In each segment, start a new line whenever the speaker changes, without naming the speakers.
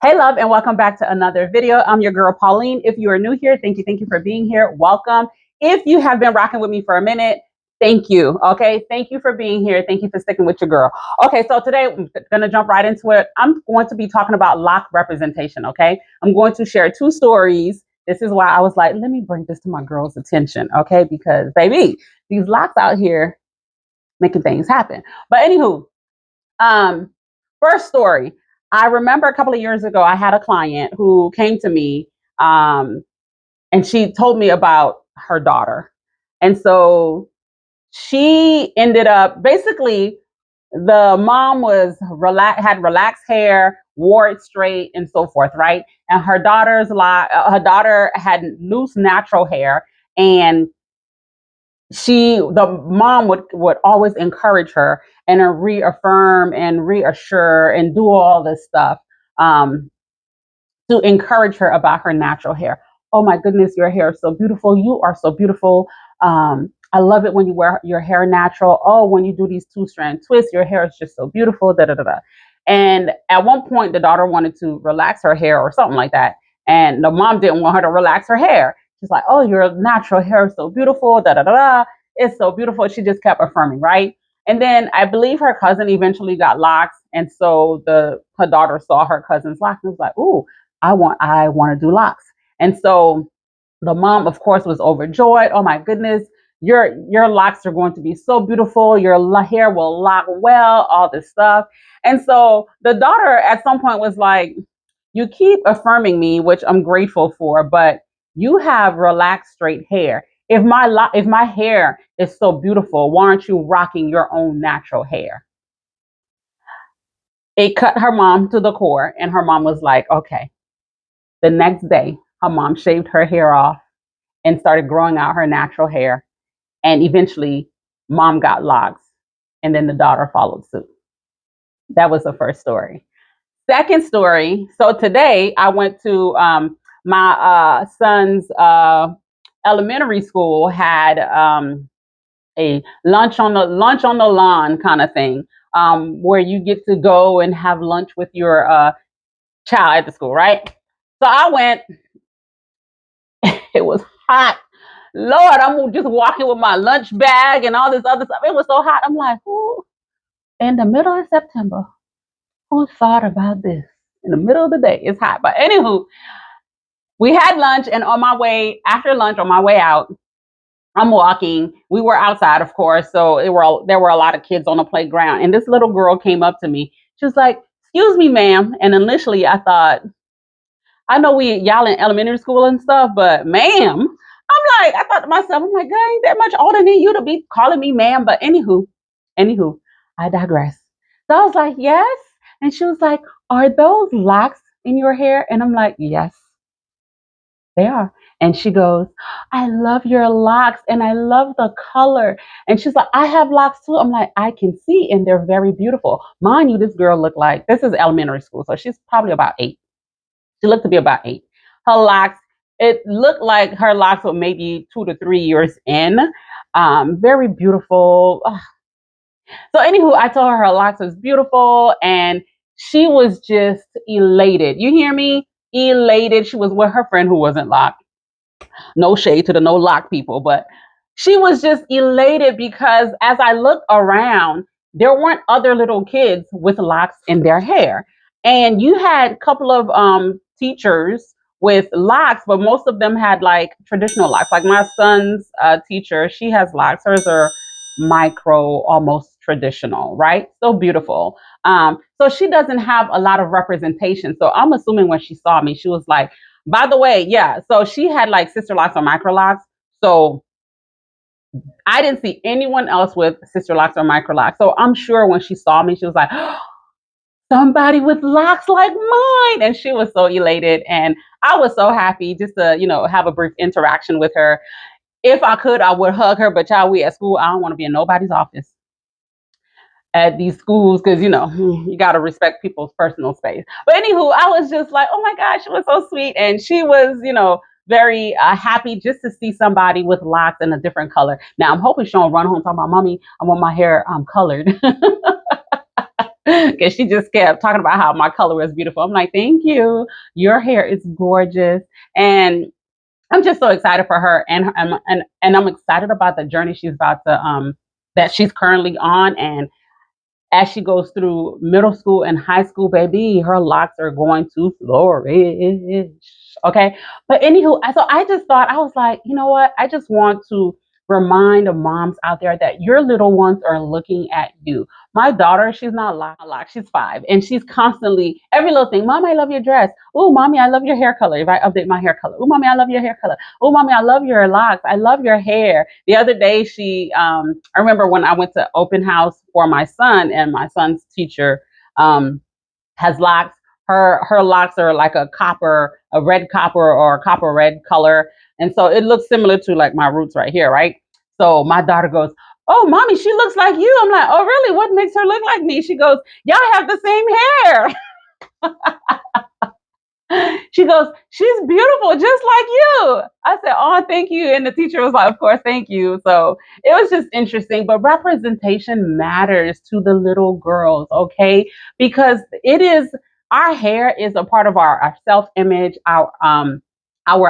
Hey, love, and welcome back to another video. I'm your girl, Pauline. If you are new here, thank you for being here. Welcome. If you have been rocking with me for a minute, thank you. Okay, thank you for being here. Thank you for sticking with your girl. Okay, so today I'm gonna jump right into it. I'm going to be talking about lock representation. Okay, I'm going to share two stories. This is why I was like, let me bring this to my girl's attention. Okay, because baby, these locks out here making things happen. But anywho, um, first story. I remember a couple of years ago, I had a client who came to me, and she told me about her daughter. And so she ended up basically, the mom had relaxed hair, wore it straight, and so forth, right? And her daughter had loose natural hair, and the mom would always encourage her and reaffirm and reassure and do all this stuff, um, to encourage her about her natural hair. Oh my goodness, your hair is so beautiful. You are so beautiful. I love it when you wear your hair natural. Oh, when you do these two-strand twists, your hair is just so beautiful. Da da da da. And at one point, the daughter wanted to relax her hair or something like that, and the mom didn't want her to relax her hair. She's like, "Oh, your natural hair is so beautiful. Da da da da. It's so beautiful." She just kept affirming, right? And then I believe her cousin eventually got locks, and so her daughter saw her cousin's locks and was like, "Ooh, I want to do locks." And so the mom, of course, was overjoyed. Oh my goodness, your locks are going to be so beautiful. Your hair will lock well, all this stuff. And so the daughter at some point was like, "You keep affirming me, which I'm grateful for, but you have relaxed straight hair. If my hair is so beautiful, why aren't you rocking your own natural hair?" It cut her mom to the core, and her mom was like, "Okay." The next day, her mom shaved her hair off and started growing out her natural hair. And eventually, mom got locks, and then the daughter followed suit. That was the first story. Second story. So today, I went to my son's elementary school had a lunch on the lawn kind of thing, where you get to go and have lunch with your child at the school, right? So I went. It was hot. Lord, I'm just walking with my lunch bag and all this other stuff. It was so hot. I'm like, who in the middle of September, who thought about this? In the middle of the day, it's hot. But anywho, we had lunch, and after lunch, on my way out, I'm walking. We were outside, of course, so there were a lot of kids on the playground. And this little girl came up to me. She was like, "Excuse me, ma'am." And initially, I thought, I know y'all in elementary school and stuff, but ma'am, I thought to myself, I'm like, I ain't that much older than you to be calling me ma'am. But anywho, I digress. So I was like, yes. And she was like, "Are those locks in your hair?" And I'm like, "Yes, they are." And she goes, "I love your locks and I love the color." And she's like, "I have locks too." I'm like, "I can see, and they're very beautiful." Mind you, this girl looked like, this is elementary school, so she's probably about 8. She looked to be about 8. Her locks, it looked like her locks were maybe 2 to 3 years in. Very beautiful. Ugh. So, anywho, I told her locks was beautiful, and she was just elated. You hear me? Elated. She was with her friend who wasn't locked. No shade to the no lock people, but she was just elated because as I looked around, there weren't other little kids with locks in their hair. And you had a couple of teachers with locks, but most of them had like traditional locks. Like my son's teacher, she has locks. Hers are micro, almost traditional, right? So beautiful. So she doesn't have a lot of representation. So I'm assuming when she saw me, she was like, by the way, yeah. So she had like Sisterlocs or Microlocs. So I didn't see anyone else with Sisterlocs or Microlocs. So I'm sure when she saw me, she was like, "Oh, somebody with locks like mine." And she was so elated. And I was so happy just to, have a brief interaction with her. If I could, I would hug her. But y'all, we at school, I don't want to be in nobody's office at these schools because you got to respect people's personal space. But anywho, I was just like, oh my gosh, she was so sweet, and she was very happy just to see somebody with locks in a different color. Now I'm hoping she don't run home talking about, "Mommy, I want my hair colored." because she just kept talking about how my color was beautiful. I'm like, thank you. Your hair is gorgeous. And I'm just so excited for her, and I'm excited about the journey she's about to that she's currently on. And as she goes through middle school and high school, baby, her locks are going to flourish. Okay. But anywho, so I just thought, I was like, you know what? I just want to remind the moms out there that your little ones are looking at you. My daughter, she's not locked, she's 5, and she's constantly, every little thing, Mom, I love your dress. Oh, Mommy, I love your hair color. If I update my hair color, oh, Mommy, I love your hair color. Oh, Mommy, I love your locks. I love your hair. The other day, I remember when I went to open house for my son, and my son's teacher has locks. Her locks are like a red copper or a copper red color, and so it looks similar to like my roots right here, right? So my daughter goes, "Oh, Mommy, she looks like you." I'm like, "Oh, really? What makes her look like me?" She goes, "Y'all have the same hair." She goes, "She's beautiful, just like you." I said, "Oh, thank you." And the teacher was like, "Of course, thank you." So it was just interesting. But representation matters to the little girls, okay? Because it is, our hair is a part of our self-image, our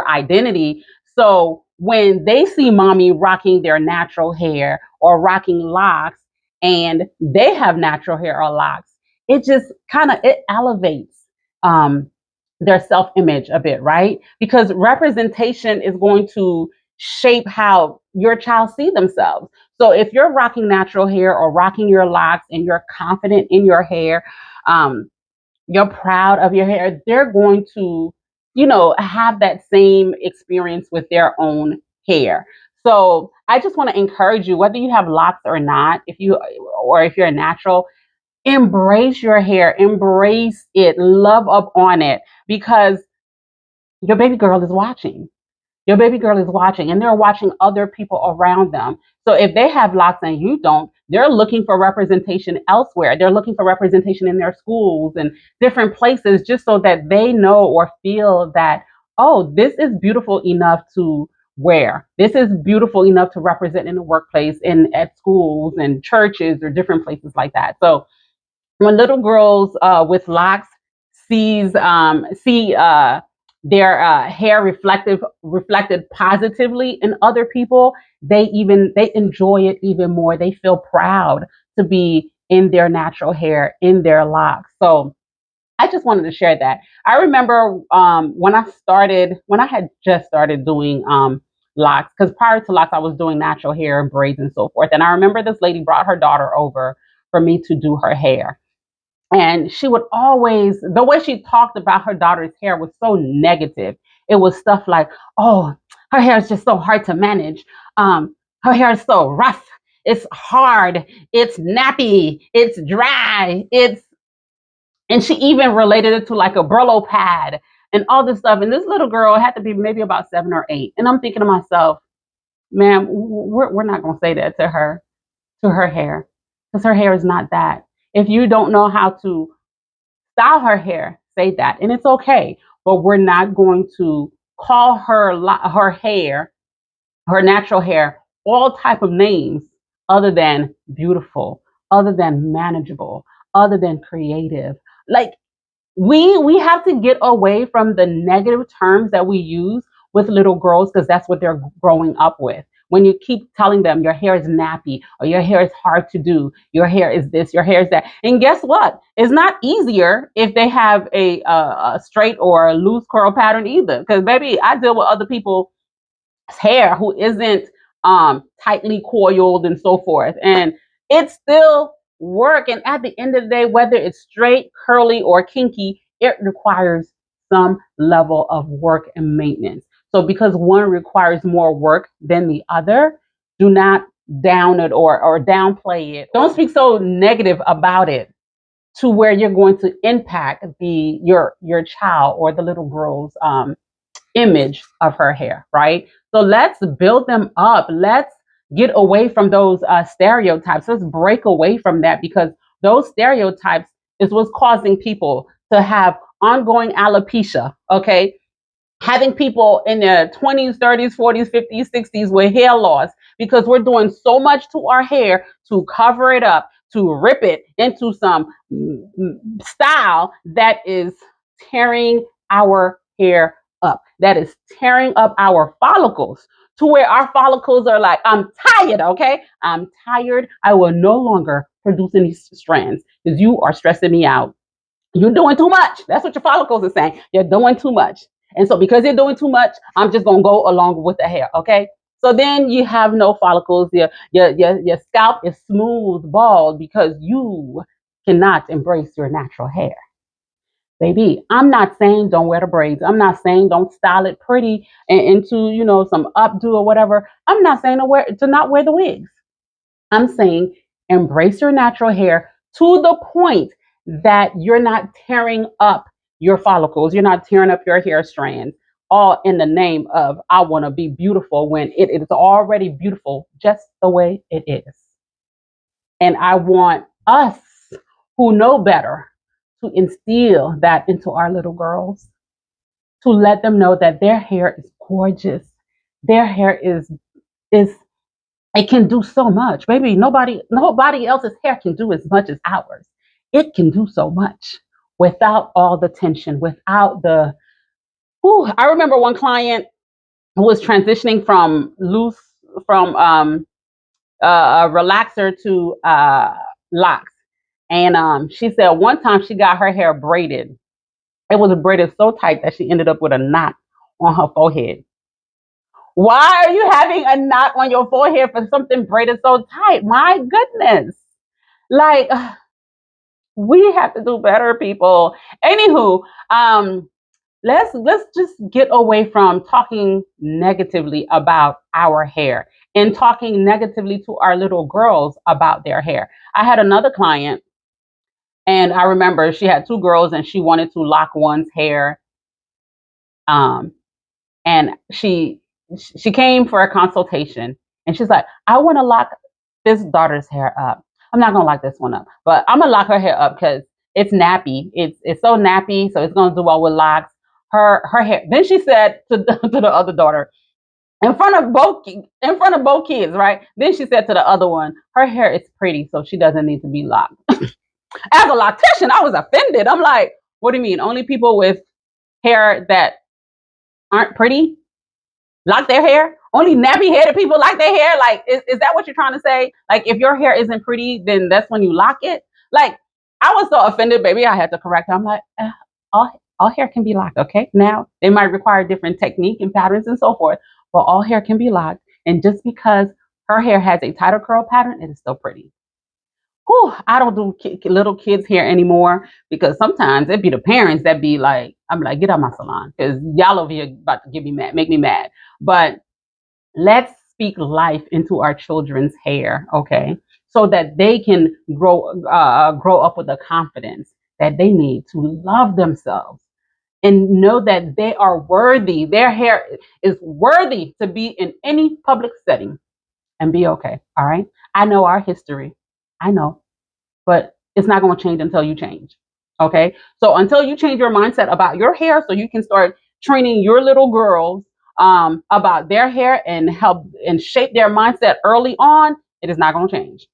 identity. So when they see mommy rocking their natural hair or rocking locks, and they have natural hair or locks, it just kind of, it elevates um their self image a bit, right? Because representation is going to shape how your child see themselves. So if you're rocking natural hair or rocking your locks and you're confident in your hair, um, you're proud of your hair, they're going to, have that same experience with their own hair. So I just want to encourage you, whether you have locks or not, if you're a natural, embrace your hair, embrace it, love up on it, because your baby girl is watching. Your baby girl is watching, and they're watching other people around them. So if they have locks and you don't, they're looking for representation elsewhere. They're looking for representation in their schools and different places, just so that they know or feel that, oh, this is beautiful enough to wear. This is beautiful enough to represent in the workplace and at schools and churches or different places like that. So when little girls with locks see their hair reflected positively in other people, they enjoy it even more. They feel proud to be in their natural hair, in their locks. So I just wanted to share that. I remember when I had just started doing locks, because prior to locks, I was doing natural hair, braids, and so forth. And I remember this lady brought her daughter over for me to do her hair. And she would always, the way she talked about her daughter's hair was so negative. It was stuff like, oh, her hair is just so hard to manage. Her hair is so rough. It's hard. It's nappy. It's dry. And she even related it to like a Brillo pad and all this stuff. And this little girl had to be maybe about 7 or 8. And I'm thinking to myself, man, we're not going to say that to her hair, because her hair is not that. If you don't know how to style her hair, say that, and it's okay. But we're not going to call her hair, her natural hair, all type of names other than beautiful, other than manageable, other than creative. Like, we have to get away from the negative terms that we use with little girls, because that's what they're growing up with. When you keep telling them your hair is nappy, or your hair is hard to do, your hair is this, your hair is that, and guess what? It's not easier if they have a straight or a loose curl pattern either. Because baby, I deal with other people's hair who isn't tightly coiled and so forth, and it's still work. And at the end of the day, whether it's straight, curly, or kinky, it requires some level of work and maintenance. So because one requires more work than the other, do not down it or downplay it. Don't speak so negative about it to where you're going to impact your child or the little girl's image of her hair, right? So let's build them up. Let's get away from those stereotypes. Let's break away from that, because those stereotypes is what's causing people to have ongoing alopecia, okay? Having people in their 20s, 30s, 40s, 50s, 60s with hair loss, because we're doing so much to our hair to cover it up, to rip it into some style that is tearing our hair up, that is tearing up our follicles to where our follicles are like, I'm tired, okay? I'm tired. I will no longer produce any strands because you are stressing me out. You're doing too much. That's what your follicles are saying. You're doing too much. And so because you're doing too much, I'm just going to go along with the hair, okay? So then you have no follicles. Your scalp is smooth, bald because you cannot embrace your natural hair. Baby, I'm not saying don't wear the braids. I'm not saying don't style it pretty and into, some updo or whatever. I'm not saying to not wear the wigs. I'm saying embrace your natural hair to the point that you're not tearing up your follicles, you're not tearing up your hair strands, all in the name of I want to be beautiful when it is already beautiful just the way it is. And I want us who know better to instill that into our little girls, to let them know that their hair is gorgeous. Their hair is it can do so much. Baby, nobody else's hair can do as much as ours. It can do so much without all the tension, without the I remember one client who was transitioning from a relaxer to locks. And she said one time she got her hair braided. It was braided so tight that she ended up with a knot on her forehead. Why are you having a knot on your forehead for something braided so tight? My goodness. Like, we have to do better, people. Anywho, let's just get away from talking negatively about our hair and talking negatively to our little girls about their hair. I had another client, and I remember she had two girls and she wanted to lock one's hair. Um, and she came for a consultation, and she's like, I want to lock this daughter's hair up. I'm not gonna lock this one up, but I'm gonna lock her hair up because it's nappy. It's so nappy, so it's gonna do well with locks. Her hair. Then she said to to the other daughter, in front of both kids, right? Then she said to the other one, her hair is pretty, so she doesn't need to be locked. As a loctician, I was offended. I'm like, what do you mean? Only people with hair that aren't pretty lock their hair? Only nappy headed people like their hair? Like, is that what you're trying to say? Like, if your hair isn't pretty, then that's when you lock it? Like, I was so offended, baby. I had to correct her. I'm like, all hair can be locked, okay? Now, it might require different technique and patterns and so forth, but all hair can be locked. And just because her hair has a tighter curl pattern, it is still pretty. Whew, I don't do little kids' hair anymore because sometimes it be the parents that be like, I'm like, get out my salon because y'all over here about to get me mad, make me mad. But let's speak life into our children's hair, okay? So that they can grow up with the confidence that they need to love themselves and know that they are worthy. Their hair is worthy to be in any public setting and be okay. All right. I know our history. I know, but it's not going to change until you change. Okay. So until you change your mindset about your hair, so you can start training your little girls about their hair and help and shape their mindset early on, it is not going to change.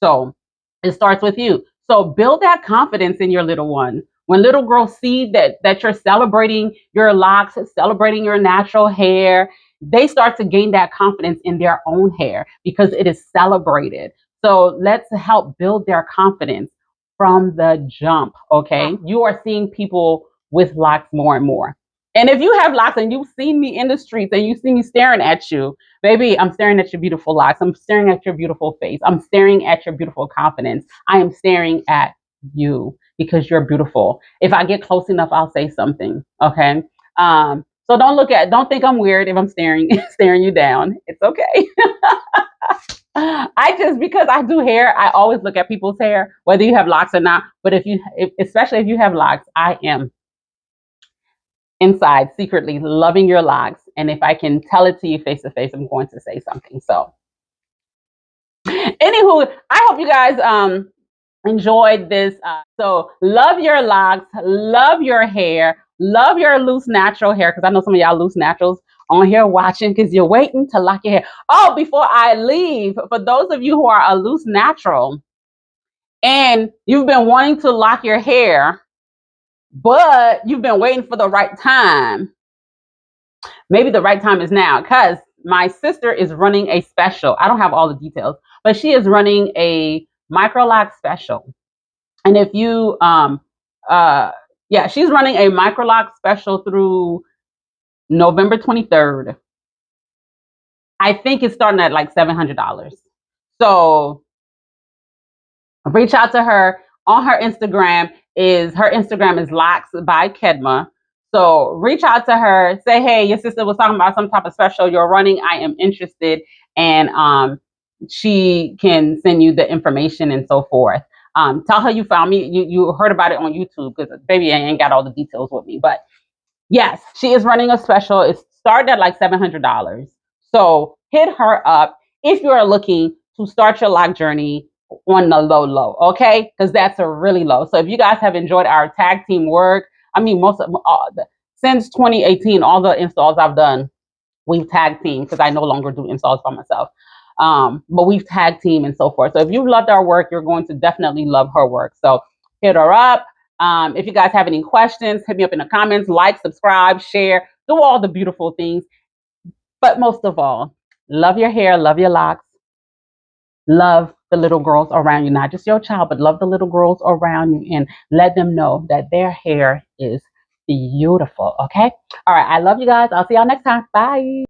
So it starts with you. So build that confidence in your little one. When little girls see that you're celebrating your locks, celebrating your natural hair, they start to gain that confidence in their own hair because it is celebrated. So let's help build their confidence from the jump. Okay. You are seeing people with locks more and more. And if you have locks and you've seen me in the streets and you see me staring at you, baby, I'm staring at your beautiful locks. I'm staring at your beautiful face. I'm staring at your beautiful confidence. I am staring at you because you're beautiful. If I get close enough, I'll say something. Okay. So don't think I'm weird if I'm staring you down. It's okay. Because I do hair, I always look at people's hair, whether you have locks or not. But especially if you have locks, I am inside secretly loving your locks. And if I can tell it to you face to face, I'm going to say something. So, anywho, I hope you guys enjoyed this. So, love your locks, love your hair, love your loose natural hair. Because I know some of y'all loose naturals on here watching because you're waiting to lock your hair. Oh, before I leave, for those of you who are a loose natural, and you've been wanting to lock your hair, but you've been waiting for the right time. Maybe the right time is now, because my sister is running a special. I don't have all the details, but she is running a Microlocs special. And if you uh yeah, she's running a Microlocs special through November 23rd. I think it's starting at like $700. So reach out to her on her Instagram. Her Instagram is Locs by Kedma. So reach out to her, say, hey, your sister was talking about some type of special you're running. I am interested, and she can send you the information and so forth. Tell her you found me. You heard about it on YouTube, because baby, I ain't got all the details with me, but yes, she is running a special. It started at like $700. So hit her up if you are looking to start your lock journey on the low, okay? Because that's a really low. So if you guys have enjoyed our tag team work, I mean, since 2018, all the installs I've done, we've tag team, because I no longer do installs by myself. But we've tag team and so forth. So if you've loved our work, you're going to definitely love her work. So hit her up. If you guys have any questions, hit me up in the comments, like, subscribe, share, do all the beautiful things. But most of all, love your hair, love your locks, love the little girls around you, not just your child, but love the little girls around you, and let them know that their hair is beautiful. Okay. All right. I love you guys. I'll see y'all next time. Bye.